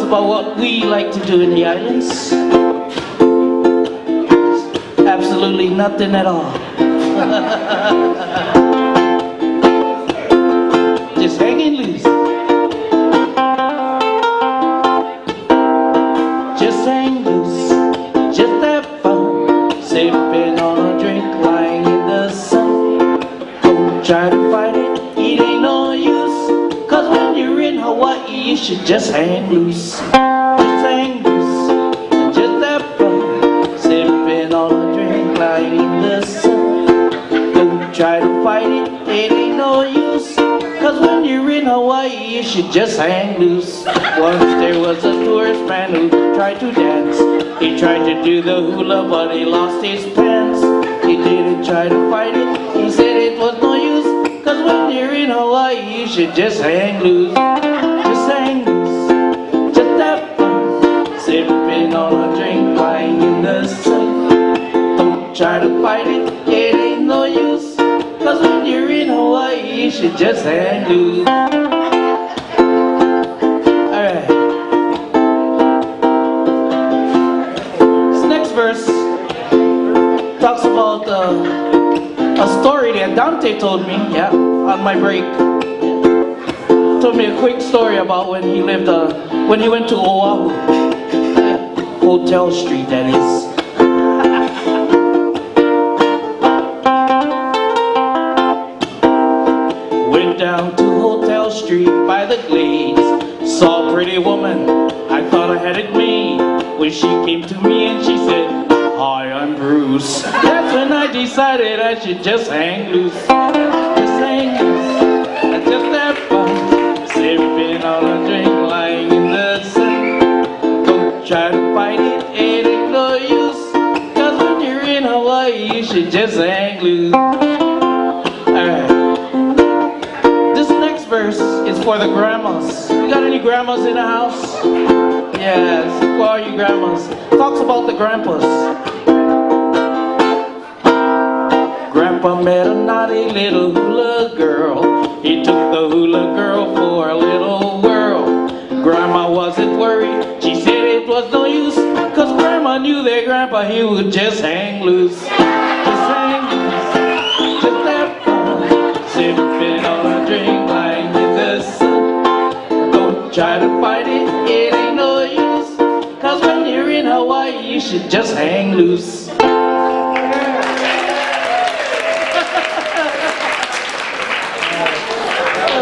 about what we like to do in the islands. Absolutely nothing at all. Just hanging loose. Just hang loose. Just have fun. Sipping on a drink, lying in the sun. Don't try to fight it, it ain't no use. Cause when you're in Hawaii, you should just hang loose. Just hang loose. Just have fun. Sipping on a drink, lying in the sun. Don't try to fight it, it ain't no use. Cause when you're in Hawaii, you should just hang loose. Once there was a tourist man who tried to dance. He tried to do the hula, but he lost his pants. He didn't try to fight it, he said it was no use. Cause when you're in Hawaii, you should just hang loose. Just hang loose, just have fun. Sipping on a drink, lying in the sun. Don't try to fight it, it ain't no use. Cause when you're in Hawaii, you should just hang loose. Alright. This next verse talks about a story that Dante told me, yeah, on my break. Told me a quick story about when he lived, when he went to Oahu. Hotel Street, that is. Down to Hotel Street by the Glades. Saw a pretty woman, I thought I had it made. When she came to me and she said, "Hi, I'm Bruce." That's when I decided I should just hang loose. Just hang loose, I just have fun. Sipping on a drink, lying in the sun. Don't try to fight it, it ain't no use. Cause when you're in Hawaii, you should just hang loose. Alright. Verse is for the grandmas. You got any grandmas in the house? Yes, for all you grandmas. Talks about the grandpas. Grandpa met a naughty little hula girl. He took the hula girl for a little whirl. Grandma wasn't worried, she said it was no use. Cause grandma knew that grandpa, he would just hang loose. Just hang loose, just have fun. Sipping on a drink, try to fight it, it ain't no use. Cause when you're in Hawaii, you should just hang loose.